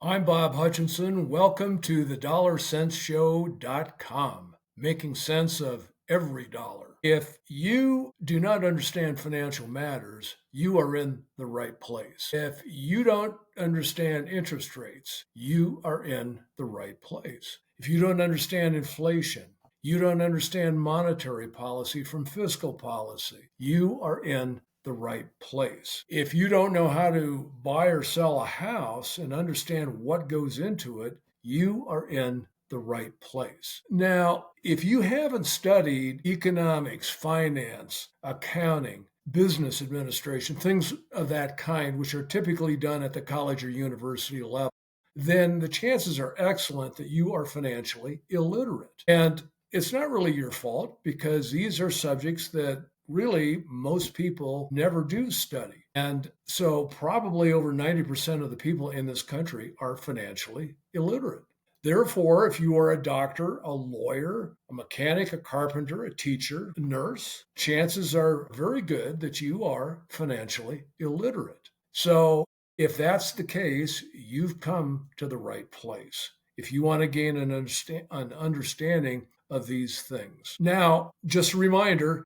I'm Bob Hutchinson. Welcome to the DollarCentsShow.com, making sense of every dollar. If you do not understand financial matters, you are in the right place. If you don't understand interest rates, you are in the right place. If you don't understand inflation, you don't understand monetary policy from fiscal policy, you are in the right place. If you don't know how to buy or sell a house and understand what goes into it, you are in the right place. Now, if you haven't studied economics, finance, accounting, business administration, things of that kind, which are typically done at the college or university level, then the chances are excellent that you are financially illiterate. And it's not really your fault because these are subjects that really most people never do study. And so, probably over 90% of the people in this country are financially illiterate. Therefore, if you are a doctor, a lawyer, a mechanic, a carpenter, a teacher, a nurse, chances are very good that you are financially illiterate. So, if that's the case, you've come to the right place. If you want to gain an understanding of these things. Now, just a reminder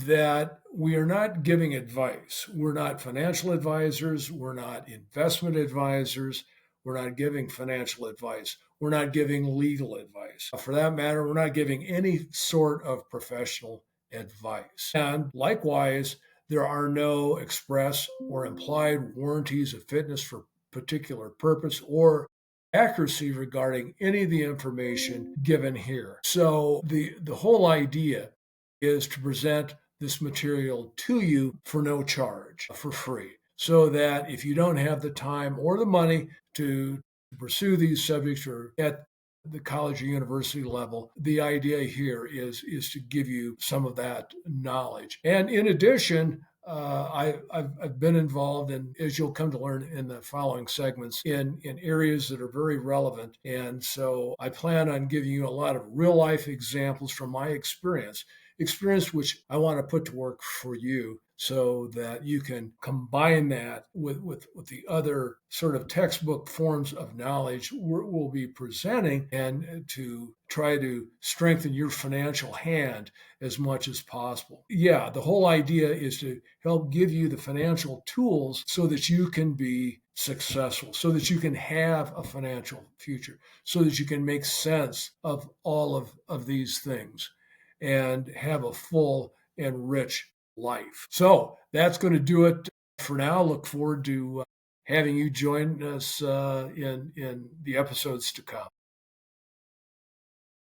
that we are not giving advice. We're not financial advisors. We're not investment advisors. We're not giving financial advice. We're not giving legal advice. For that matter, we're not giving any sort of professional advice. And likewise, there are no express or implied warranties of fitness for particular purpose or accuracy regarding any of the information given here. So the whole idea is to present this material to you for no charge, for free, so that if you don't have the time or the money to pursue these subjects or at the college or university level, the idea here is to give you some of that knowledge. And in addition, I've been involved in, as you'll come to learn in the following segments, in areas that are very relevant. And so I plan on giving you a lot of real life examples from my experience which I want to put to work for you so that you can combine that with the other sort of textbook forms of knowledge we'll be presenting and to try to strengthen your financial hand as much as possible. Yeah, the whole idea is to help give you the financial tools so that you can be successful, so that you can have a financial future, so that you can make sense of all of these things and have a full and rich life. So that's going to do it for now. Look forward to having you join us in the episodes to come.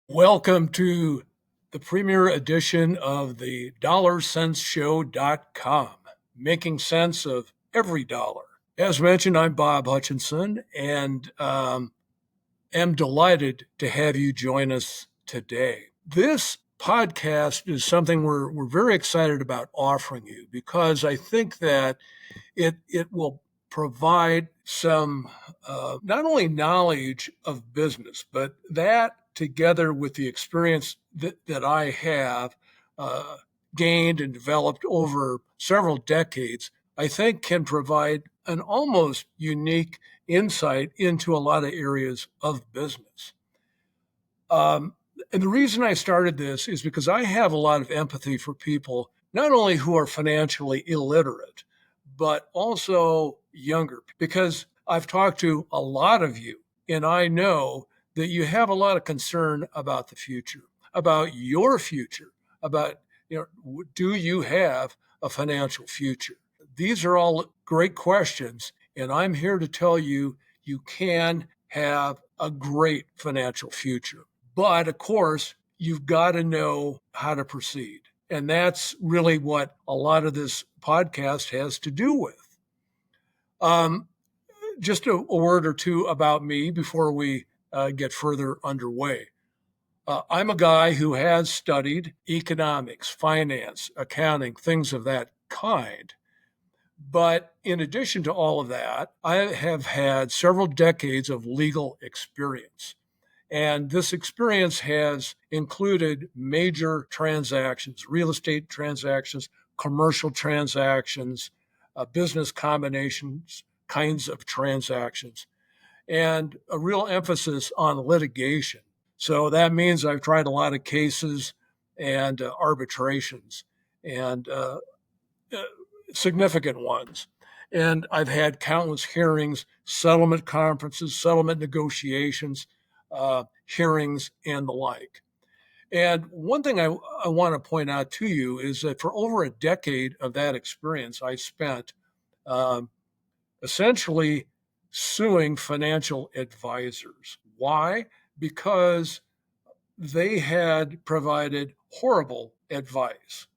Welcome to the premiere edition of the DollarCentsShow.com, making sense of every dollar. As mentioned, I'm Bob Hutchinson, and am delighted to have you join us today. This podcast is something we're very excited about offering you because I think that it will provide some not only knowledge of business, but that together with the experience that I have gained and developed over several decades, I think can provide an almost unique insight into a lot of areas of business. And the reason I started this is because I have a lot of empathy for people, not only who are financially illiterate, but also younger, because I've talked to a lot of you, and I know that you have a lot of concern about the future, about your future, about, do you have a financial future? These are all great questions, and I'm here to tell you you can have a great financial future. But of course, you've got to know how to proceed. And that's really what a lot of this podcast has to do with. Just a word or two about me before we get further underway. I'm a guy who has studied economics, finance, accounting, things of that kind. But in addition to all of that, I have had several decades of legal experience. And this experience has included major transactions, real estate transactions, commercial transactions, business combinations, kinds of transactions. and a real emphasis on litigation. So that means I've tried a lot of cases and arbitrations and uh, significant ones. And I've had countless hearings, settlement conferences, settlement negotiations, hearings, and the like. And one thing I want to point out to you is that for over a decade of that experience, I spent um, essentially suing financial advisors. Why? Because they had provided horrible advice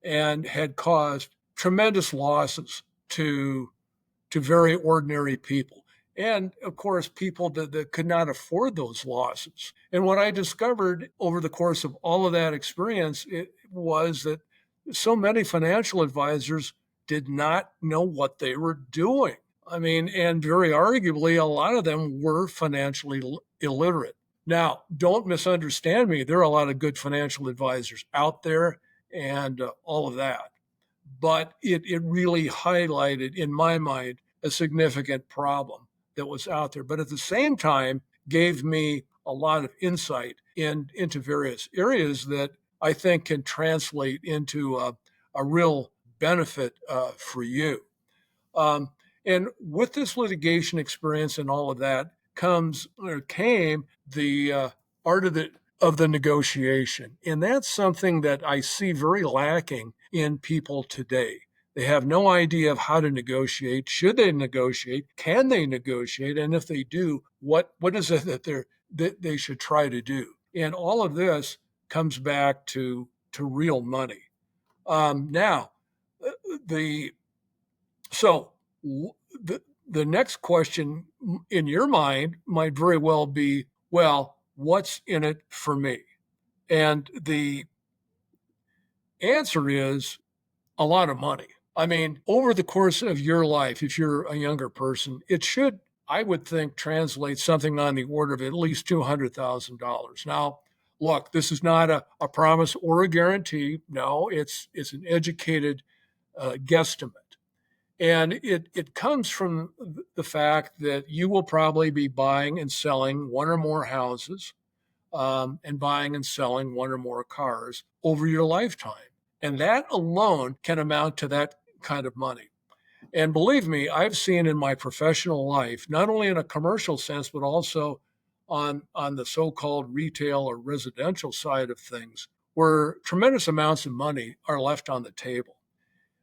and had caused tremendous losses to very ordinary people. And of course, people that could not afford those losses. And what I discovered over the course of all of that experience was that so many financial advisors did not know what they were doing. I mean, and very arguably, a lot of them were financially illiterate. Now, don't misunderstand me. There are a lot of good financial advisors out there and all of that. But it really highlighted, in my mind, a significant problem that was out there. But at the same time, gave me a lot of insight into various areas that I think can translate into a real benefit for you. Um, and with this litigation experience and all of that comes or came the art of the negotiation, and that's something that I see very lacking in people today. They have no idea of how to negotiate. Should they negotiate? Can they negotiate? And if they do, what is it that they should try to do? And all of this comes back to real money. Now, the so the next question in your mind might very well be, well, what's in it for me? And the answer is a lot of money. I mean, over the course of your life, if you're a younger person, it should, I would think, translate something on the order of at least $200,000. Now, look, this is not a promise or a guarantee. No, it's an educated guesstimate. And it comes from the fact that you will probably be buying and selling one or more houses and buying and selling one or more cars over your lifetime. And that alone can amount to that kind of money. And believe me, I've seen in my professional life, not only in a commercial sense, but also on the so called retail or residential side of things, where tremendous amounts of money are left on the table.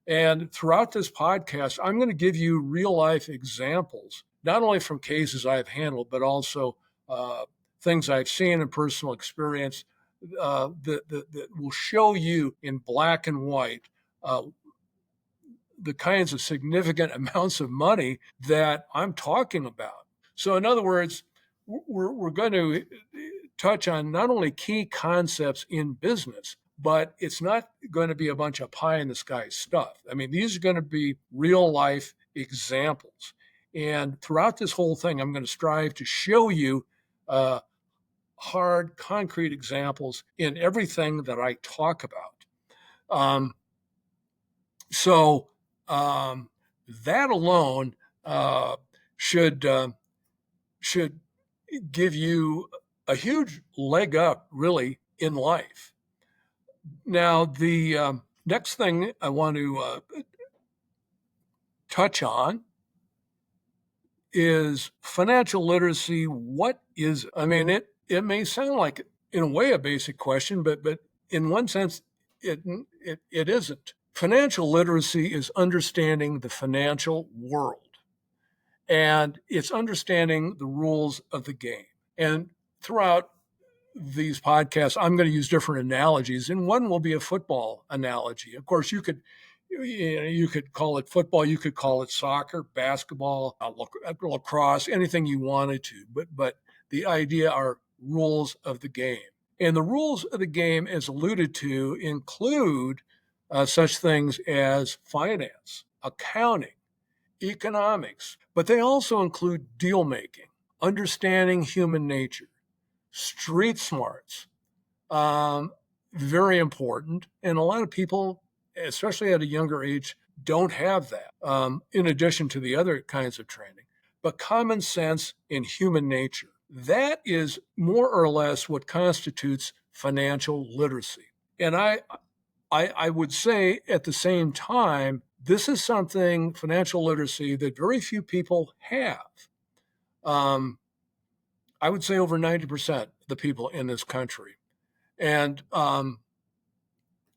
And throughout this podcast, I'm going to give you real life examples, not only from cases I've handled, but also things I've seen in personal experience that will show you in black and white uh, the kinds of significant amounts of money that I'm talking about. So, in other words, we're going to touch on not only key concepts in business, but it's not going to be a bunch of pie in the sky stuff. I mean, these are going to be real life examples. And throughout this whole thing, I'm going to strive to show you hard, concrete examples in everything that I talk about. Um, so um, that alone uh, should should give you a huge leg up, really, in life. Now, the next thing I want to touch on is financial literacy. What is? I mean, it may sound like, in a way, a basic question, but in one sense, it isn't. Financial literacy is understanding the financial world, and it's understanding the rules of the game. And throughout these podcasts, I'm going to use different analogies, and one will be a football analogy. Of course, you could call it football, you could call it soccer, basketball, lacrosse, anything you wanted to. But the idea are rules of the game, and the rules of the game, as alluded to, include such things as finance, accounting, economics, but they also include deal making, understanding human nature, street smarts, um, very important. And a lot of people, especially at a younger age, don't have that, in addition to the other kinds of training. but common sense and human nature. That is more or less what constitutes financial literacy. And I would say at the same time, this is something, financial literacy, that very few people have. I would say over 90% of the people in this country. And I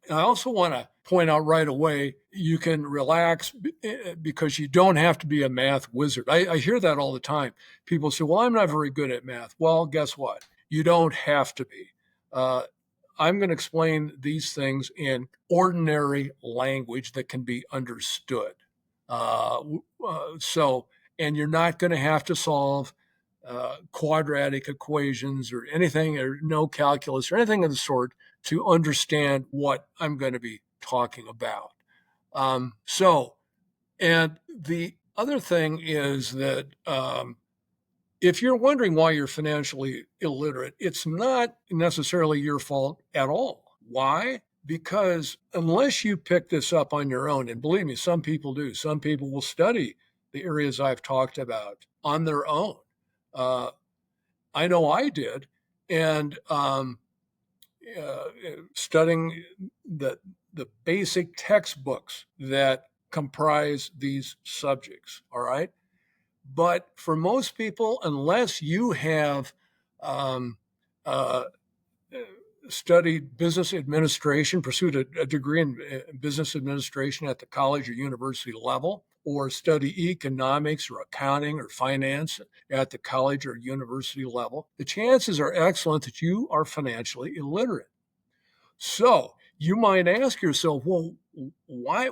also want to point out right away, you can relax because you don't have to be a math wizard. I hear that all the time. People say, well, I'm not very good at math. Well, guess what? You don't have to be. I'm going to explain these things in ordinary language that can be understood. And you're not going to have to solve quadratic equations or anything, or no calculus or anything of the sort to understand what I'm going to be talking about. And the other thing is that if you're wondering why you're financially illiterate, it's not necessarily your fault at all. Why? Because unless you pick this up on your own, and believe me, some people do, some people will study the areas I've talked about on their own. I know I did, and studying the basic textbooks that comprise these subjects. All right. But for most people, unless you have studied business administration, pursued a degree in business administration at the college or university level, or study economics or accounting or finance at the college or university level, the chances are excellent that you are financially illiterate. So you might ask yourself, well, why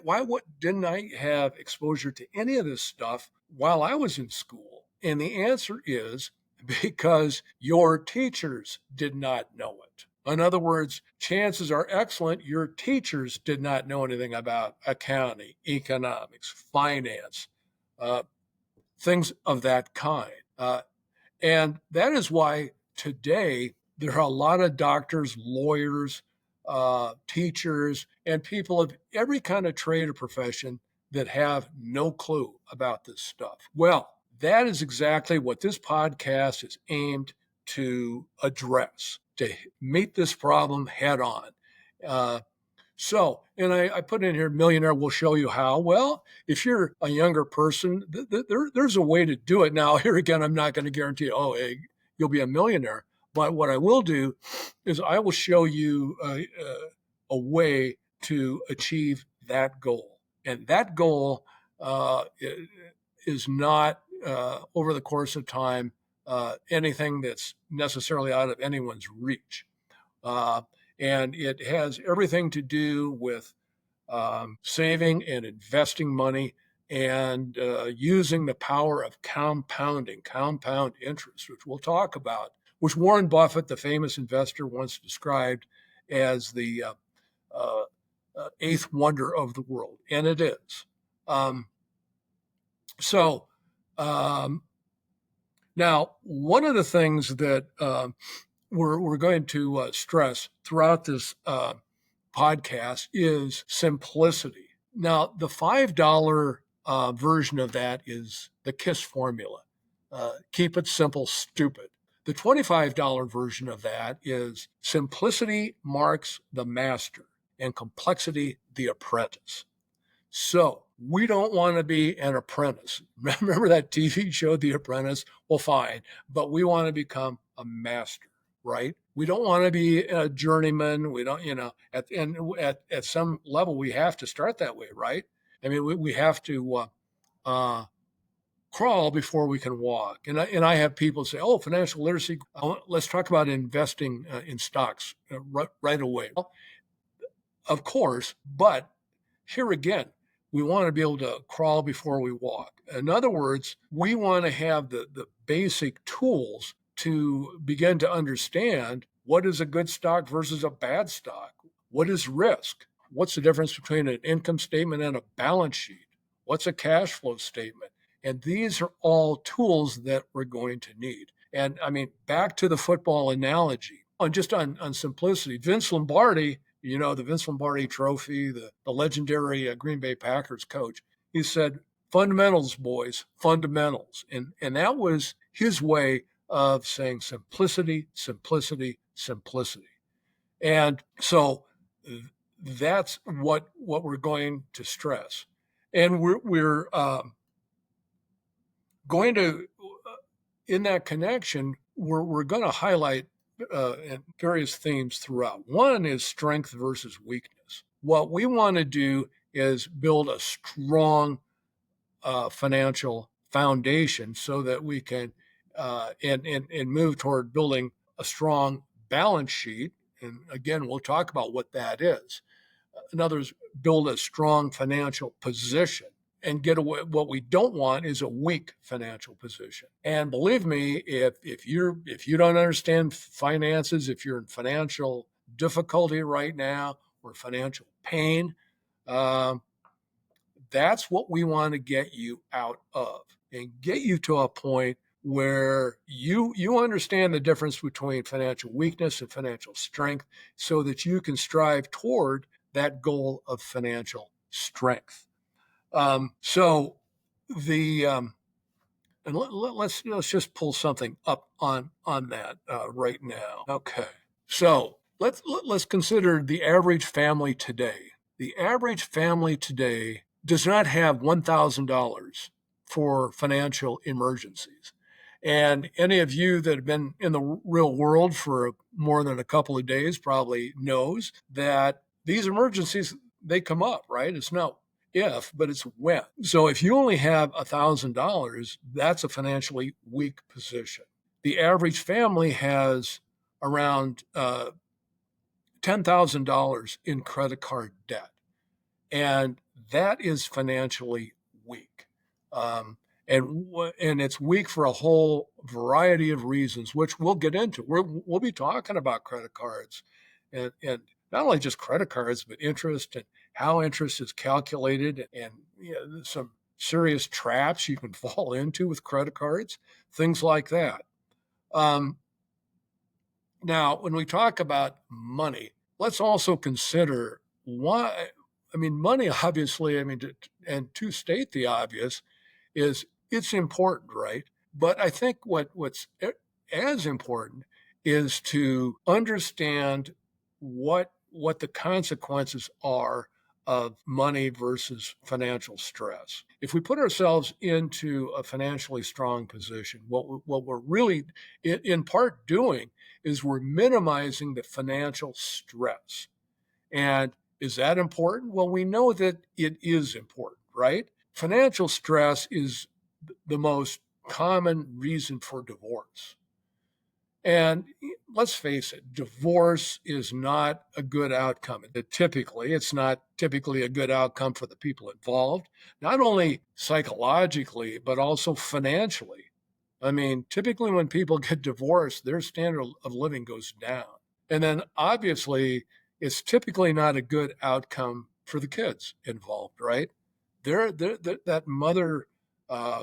didn't I have exposure to any of this stuff while I was in school? And the answer is because your teachers did not know it. In other words, chances are excellent your teachers did not know anything about accounting, economics, finance, things of that kind. And that is why today there are a lot of doctors, lawyers, teachers, and people of every kind of trade or profession that have no clue about this stuff. Well, that is exactly what this podcast is aimed to address, to meet this problem head on. And I put in here, millionaire will show you how. Well, if you're a younger person, there's a way to do it. Now, here again, I'm not going to guarantee, hey, you'll be a millionaire. But what I will do is I will show you a way to achieve that goal. And that goal is not, over the course of time, anything that's necessarily out of anyone's reach. And it has everything to do with saving and investing money and using the power of compounding, compound interest, which we'll talk about, which Warren Buffett, the famous investor, once described as the eighth wonder of the world. And it is. Now, one of the things that we're going to stress throughout this podcast is simplicity. Now, the $5 version of that is the KISS formula. Keep it simple, stupid. The $25 version of that is simplicity marks the master and complexity the apprentice. So we don't want to be an apprentice. Remember that TV show, The Apprentice? Well, fine, but we want to become a master, right? We don't want to be a journeyman. We don't, at some level, we have to start that way, right? I mean, we have to crawl before we can walk. And I have people say, oh, financial literacy, let's talk about investing in stocks right away. Well, of course, but here again, we want to be able to crawl before we walk. In other words, we want to have the basic tools to begin to understand what is a good stock versus a bad stock. What is risk? What's the difference between an income statement and a balance sheet? What's a cash flow statement? And these are all tools that we're going to need. And I mean, back to the football analogy, on simplicity, Vince Lombardi, the Vince Lombardi trophy, the legendary Green Bay Packers coach, he said, Fundamentals, boys, fundamentals. And that was his way of saying simplicity, simplicity, simplicity. And so that's what we're going to stress. And we're going to, in that connection, we're going to highlight various themes throughout. One is strength versus weakness. What we want to do is build a strong financial foundation so that we can and move toward building a strong balance sheet. And again, we'll talk about what that is. In other words, build a strong financial position and get away. What we don't want is a weak financial position. And believe me, if you don't understand finances, if you're in financial difficulty right now or financial pain, um, that's what we want to get you out of and get you to a point where you understand the difference between financial weakness and financial strength so that you can strive toward that goal of financial strength. So the and let's just pull something up on that right now. Okay, so let's consider the average family today. The average family today does not have $1,000 for financial emergencies. And any of you that have been in the real world for more than a couple of days probably knows that these emergencies, they come up, right? It's not if, but it's when. So if you only have $1,000, that's a financially weak position. The average family has around $10,000 in credit card debt, and that is financially weak. Um, and it's weak for a whole variety of reasons, which we'll get into. We'll be talking about credit cards, and not only just credit cards, but interest and how interest is calculated, and some serious traps you can fall into with credit cards, things like that. Um, Now, when we talk about money, let's also consider why. I mean, money, obviously, and to state the obvious, is it's important, right? But I think what's as important is to understand what the consequences are of money versus financial stress. If we put ourselves into a financially strong position, what we're really in part doing is we're minimizing the financial stress. And is that important? Well, we know that it is important, right? Financial stress is the most common reason for divorce. And let's face it, divorce is not a good outcome. It's not typically a good outcome for the people involved, not only psychologically, but also financially. I mean, typically when people get divorced, their standard of living goes down. And then obviously, it's typically not a good outcome for the kids involved, right? That mother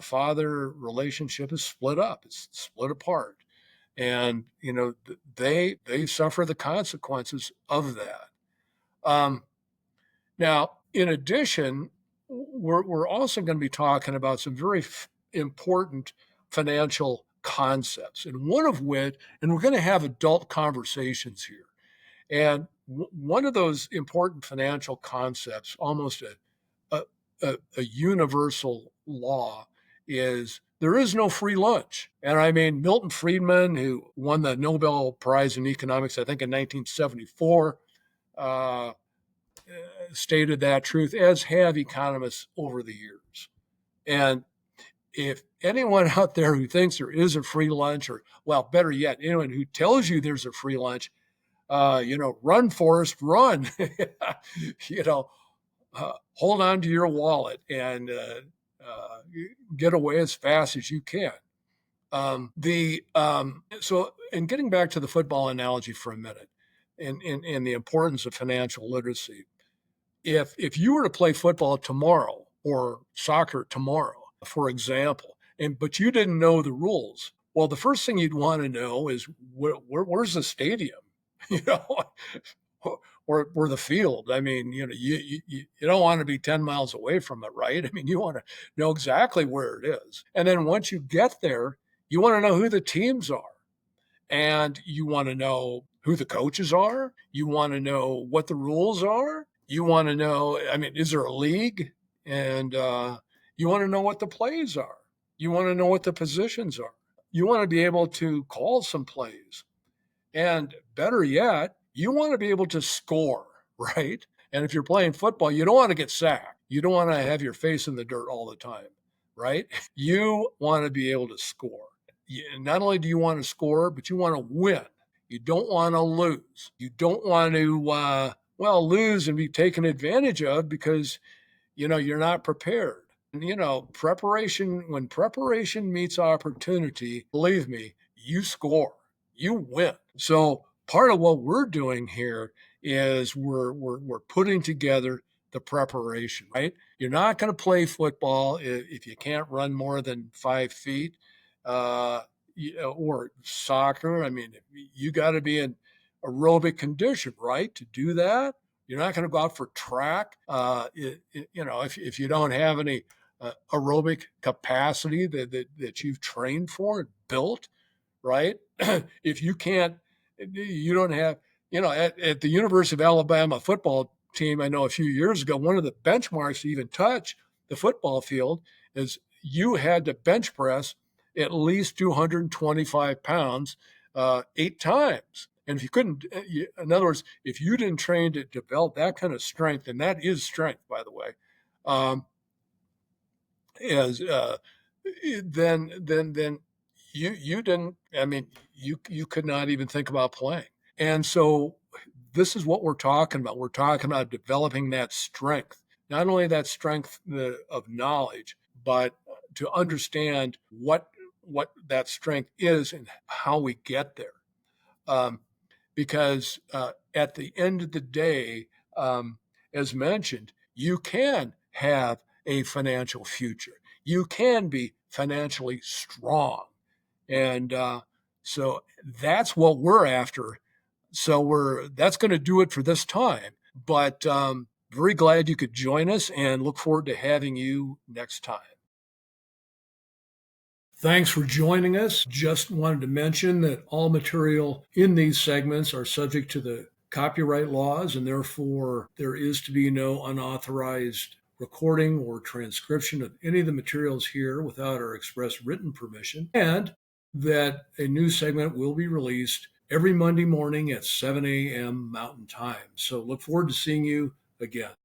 father relationship is split up, it's split apart. And, they suffer the consequences of that. Um, Now, in addition, we're also going to be talking about some very important financial concepts, and one of which, and we're going to have adult conversations here. And one of those important financial concepts, almost a universal law, is there is no free lunch. And I mean, Milton Friedman, who won the Nobel Prize in Economics, I think in 1974, uh, stated that truth, as have economists over the years. And if anyone out there who thinks there is a free lunch, or, well, better yet, anyone who tells you there's a free lunch, run, Forrest, run. you know, Hold on to your wallet and get away as fast as you can. So, and getting back to the football analogy for a minute, and the importance of financial literacy. If you were to play football tomorrow or soccer tomorrow, for example, but you didn't know the rules, well, the first thing you'd want to know is where's the stadium? You know, or the field. I mean, you don't want to be 10 miles away from it, right? I mean, you want to know exactly where it is. And then once you get there, you want to know who the teams are. And you want to know who the coaches are. You want to know what the rules are. You want to know, I mean, is there a league? And you want to know what the plays are. You want to know what the positions are. You want to be able to call some plays. And better yet, you want to be able to score, right? And if you're playing football, you don't want to get sacked. You don't want to have your face in the dirt all the time, right? You want to be able to score. Not only do you want to score, but you want to win. You don't want to lose. You don't want to, lose and be taken advantage of because, you're not prepared. And, when preparation meets opportunity, believe me, you score, you win. So part of what we're doing here is we're putting together the preparation, right? You're not going to play football if you can't run more than 5 feet, uh, or soccer. I mean, you got to be in aerobic condition, right, to do that. You're not going to go out for track, if you don't have any aerobic capacity that you've trained for and built, right? If you can't, you don't have, at the University of Alabama football team, I know a few years ago, one of the benchmarks to even touch the football field is you had to bench press at least 225 pounds 8 times. And if you couldn't, in other words, if you didn't train to develop that kind of strength, and that is strength, by the way, is then you didn't. I mean, you could not even think about playing. And so this is what we're talking about. We're talking about developing that strength, not only that strength of knowledge, but to understand what that strength is and how we get there. Because at the end of the day, as mentioned, you can have a financial future. You can be financially strong. And so that's what we're after. So that's going to do it for this time. But very glad you could join us and look forward to having you next time. Thanks for joining us. Just wanted to mention that all material in these segments are subject to the copyright laws, and therefore there is to be no unauthorized recording or transcription of any of the materials here without our express written permission, and that a new segment will be released every Monday morning at 7 a.m. Mountain Time. So look forward to seeing you again.